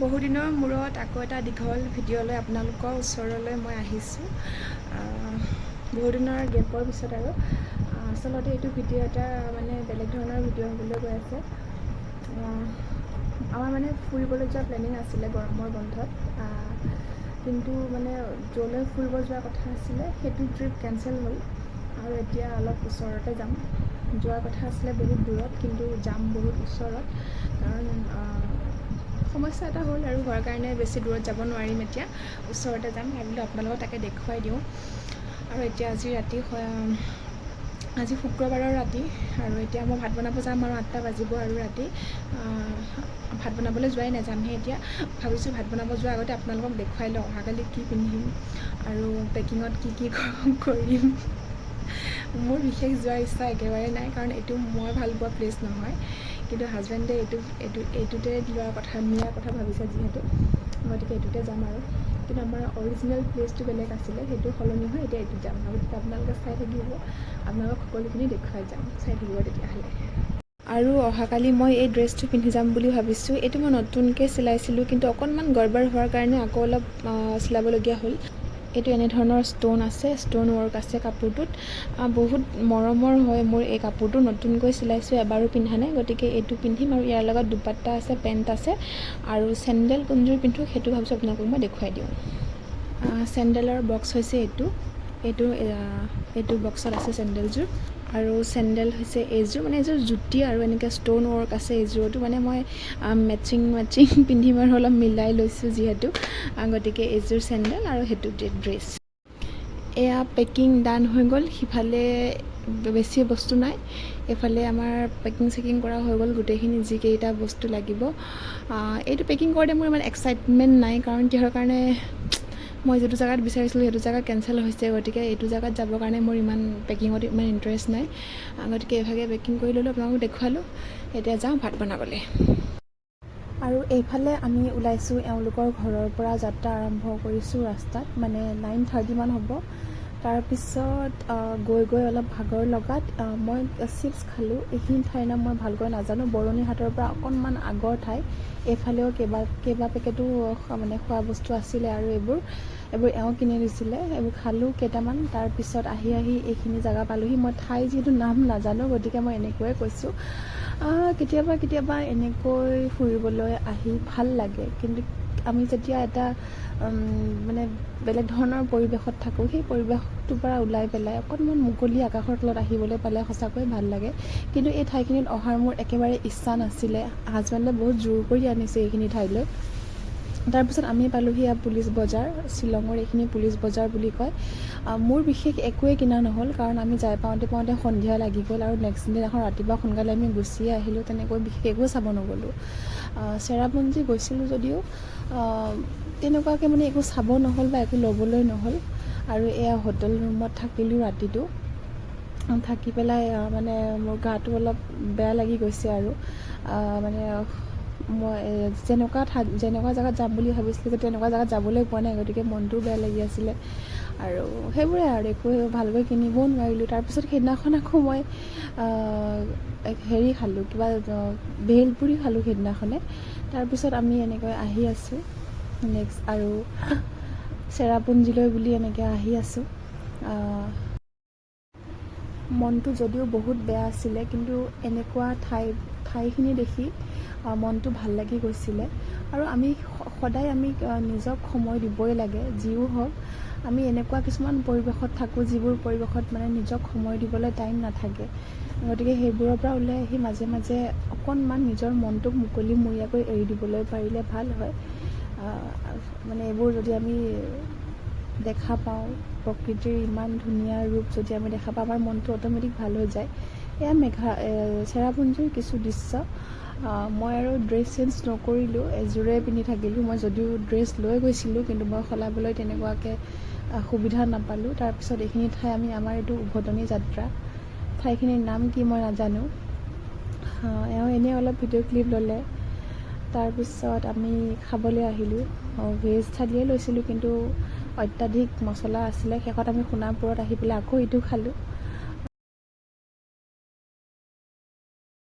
বহুদিনৰ মূৰত আকৌ এটা দীঘল ভিডিঅ'লৈ আপোনালোকৰ ওচৰলৈ মই আহিছোঁ। বহুদিনৰ গেপৰ পিছত আৰু আচলতে এইটো ভিডিঅ' এটা মানে বেলেগ ধৰণৰ ভিডিঅ' হ'বলৈ গৈ আছে। আমাৰ মানে ফুৰিবলৈ যোৱা প্লেনিং আছিলে গৰমৰ বন্ধত, কিন্তু মানে য'লৈ ফুৰিব যোৱা কথা আছিলে সেইটো ট্ৰিপ কেঞ্চেল হ'ল আৰু এতিয়া অলপ ওচৰতে যাম। যোৱাৰ কথা আছিলে বহুত দূৰত, কিন্তু যাম বহুত ওচৰত, কাৰণ সমস্যা এটা হ'ল আৰু হোৱাৰ কাৰণে বেছি দূৰত যাব নোৱাৰিম। এতিয়া ওচৰতে যাম ভাবিলোঁ আপোনালোকক তাকে দেখুৱাই দিওঁ। আৰু এতিয়া আজি শুক্ৰবাৰৰ ৰাতি, আৰু এতিয়া মই ভাত বনাব যাম আৰু 8টা বাজিব আৰু ৰাতি। ভাত বনাবলৈ যোৱাই নাই, যামহে এতিয়া। ভাবিছোঁ ভাত বনাব যোৱাৰ আগতে আপোনালোকক দেখুৱাই লওঁ অহাকালি কি পিন্ধিম আৰু পেকিঙত কি কৰিম। মোৰ বিশেষ যোৱাৰ ইচ্ছা একেবাৰে নাই, কাৰণ এইটো মই ভাল পোৱা প্লেচ নহয়, কিন্তু হাজবেণ্ডে এইটোতে নিয়াৰ কথা ভাবিছে যিহেতু, গতিকে এইটোতে যাম আৰু। কিন্তু আমাৰ অৰিজিনেল প্লেচটো বেলেগ আছিলে, সেইটো সলনি হয় এতিয়া এইটোত যাম। গতিকে আপোনালোকে চাই থাকিব, আপোনালোকক সকলোখিনি দেখুৱাই যাম, চাই থাকিব তেতিয়াহ'লে। আৰু অহাকালি মই এই ড্ৰেছটো পিন্ধি যাম বুলি ভাবিছোঁ। এইটো মই নতুনকৈ চিলাইছিলোঁ, কিন্তু অকণমান গড়বড় হোৱাৰ কাৰণে আকৌ অলপ চিলাবলগীয়া হ'ল। এইটো এনেধৰণৰ ষ্ট'ন আছে, ষ্ট'ন ৱৰ্ক আছে কাপোৰটোত। বহুত মৰমৰ হয় মোৰ এই কাপোৰটো, নতুনকৈ চিলাইছোঁ, এবাৰো পিন্ধা নাই। গতিকে এইটো পিন্ধিম আৰু ইয়াৰ লগত দুপাট্টা আছে, পেণ্ট আছে আৰু চেণ্ডেল কোনযোৰ পিন্ধোঁ সেইটো ভাবিছোঁ আপোনালোকক মই দেখুৱাই দিওঁ। চেণ্ডেলৰ বক্স হৈছে এইটো বক্সত আছে চেণ্ডেলযোৰ, আৰু চেণ্ডেল হৈছে এইযোৰ, মানে এইযোৰ জুতি আৰু এনেকৈ ষ্ট'ন ৱৰ্ক আছে এইযোৰতো। মানে মই মেচিং পিন্ধিম আৰু অলপ মিলাই লৈছোঁ যিহেতু, গতিকে এইযোৰ চেণ্ডেল আৰু সেইটো ড্ৰেছ। এয়া পেকিং ডান হৈ গ'ল। সিফালে বেছি বস্তু নাই, এইফালে আমাৰ পেকিং কৰা হৈ গ'ল গোটেইখিনি, যিকেইটা বস্তু লাগিব। এইটো পেকিং কৰোঁতে মোৰ ইমান এক্সাইটমেণ্ট নাই, কাৰণ কিহৰ কাৰণে মই যিটো জেগাত বিচাৰিছিলোঁ সেইটো জেগা কেঞ্চেল হৈছে। গতিকে এইটো জেগাত যাবৰ কাৰণে মোৰ পেকিঙত ইমান ইণ্টাৰেষ্ট নাই। গতিকে এইভাগে পেকিং কৰি ল'লোঁ, আপোনালোকক দেখুৱালোঁ। এতিয়া যাওঁ ভাত বনাবলৈ। আৰু এইফালে আমি ওলাইছোঁ এওঁলোকৰ ঘৰৰ পৰা, যাত্ৰা আৰম্ভ কৰিছোঁ ৰাস্তাত। মানে 9:30 মান হ'ব। তাৰপিছত গৈ অলপ ভাগৰ লগাত মই চিপছ খালোঁ। এইখিনি ঠাইৰ নাম মই ভালকৈ নাজানো, বৰণিহাটৰ পৰা অকণমান আগৰ ঠাই। এইফালেও কেইবা পেকেটো মানে খোৱা বস্তু আছিলে, আৰু এইবোৰ এওঁ কিনি দিছিলে, এইবোৰ খালোঁ কেইটামান। তাৰপিছত আহি এইখিনি জেগা পালোঁহি। মই ঠাই যিহেতু নাম নাজানো, গতিকে মই এনেকৈয়ে কৈছোঁ। কেতিয়াবা এনেকৈ ফুৰিবলৈ আহি ভাল লাগে, কিন্তু আমি যেতিয়া এটা মানে বেলেগ ধৰণৰ পৰিৱেশত থাকোঁ, সেই পৰিৱেশটোৰ পৰা ওলাই পেলাই অকণমান মুকলি আকাশৰ তলত আহিবলৈ পালে সঁচাকৈ ভাল লাগে। কিন্তু এই ঠাইখিনিত অহাৰ মোৰ একেবাৰে ইচ্ছা নাছিলে। হাজবেণ্ডে বহুত জোৰ কৰি আনিছে এইখিনি ঠাইলৈ। তাৰপিছত আমি পালোঁহি পুলিচ বজাৰ, শ্বিলঙৰ এইখিনি পুলিচ বজাৰ বুলি কয়। মোৰ বিশেষ একোৱেই কিনা নহ'ল, কাৰণ আমি যাই পাওঁতে সন্ধিয়া লাগি গ'ল, আৰু নেক্সট দিনাখন ৰাতিপুৱা সোনকালে আমি গুচিয়ে আহিলোঁ। তেনেকৈ বিশেষ একো চাব নগ'লোঁ। চেৰাপুঞ্জী গৈছিলোঁ যদিও তেনেকুৱাকৈ মানে একো চাব নহ'ল বা একো ল'বলৈ নহ'ল। আৰু এয়া হোটেল ৰুমত থাকিলোঁ ৰাতিটো। থাকি পেলাই মানে মোৰ গাটো অলপ বেয়া লাগি গৈছে, আৰু মানে মই যেনেকুৱা জেগাত যাম বুলি ভাবিছিলোঁ তেনেকুৱা জেগাত যাবলৈ পোৱা নাই, গতিকে মনটোও বেয়া লাগি আছিলে। আৰু সেইবোৰে আৰু একো ভালকৈ কিনিবও নোৱাৰিলোঁ। তাৰপিছত সেইদিনাখন আকৌ মই খালোঁ, কিবা ভেলপুৰি খালোঁ সেইদিনাখনে। তাৰপিছত আমি এনেকৈ আহি আছোঁ নেক্সট, আৰু চেৰাপুঞ্জীলৈ বুলি এনেকৈ আহি আছোঁ। মনটো যদিও বহুত বেয়া আছিলে, কিন্তু এনেকুৱা ঠাইখিনি দেখি মনটো ভাল লাগি গৈছিলে। আৰু সদায় আমি নিজক সময় দিবই লাগে, যিও হওক। আমি এনেকুৱা কিছুমান পৰিৱেশত থাকোঁ, যিবোৰ পৰিৱেশত মানে নিজক সময় দিবলৈ টাইম নাথাকে। গতিকে সেইবোৰৰ পৰা ওলাই আহি মাজে মাজে অকণমান নিজৰ মনটোক মুকলিমূৰীয়াকৈ এৰি দিবলৈ পাৰিলে ভাল হয়। মানে এইবোৰ যদি আমি দেখা পাওঁ, প্ৰকৃতিৰ ইমান ধুনীয়া ৰূপ যদি আমি দেখা পাওঁ, আমাৰ মনটো অট'মেটিক ভাল হৈ যায়। এয়া চেৰাপুঞ্জীৰ কিছু দৃশ্য। মই আৰু ড্ৰেছ চেঞ্জ নকৰিলোঁ, এযোৰে পিন্ধি থাকিলোঁ। মই যদিও ড্ৰেছ লৈ গৈছিলোঁ, কিন্তু মই সলাবলৈ তেনেকুৱাকৈ সুবিধা নাপালোঁ। তাৰপিছত এইখিনি ঠাই আমাৰ এইটো উভতনি যাত্ৰা। ঠাইখিনিৰ নাম কি মই নাজানো। এওঁ এনেই অলপ ভিডিঅ' ক্লিপ ল'লে। তাৰপিছত আমি খাবলৈ আহিলোঁ। ভেজ থালিয়ে লৈছিলোঁ, কিন্তু অত্যাধিক মছলা আছিলে। শেষত আমি সোণাপুৰত আহি পেলাই আকৌ এইটো খালোঁ।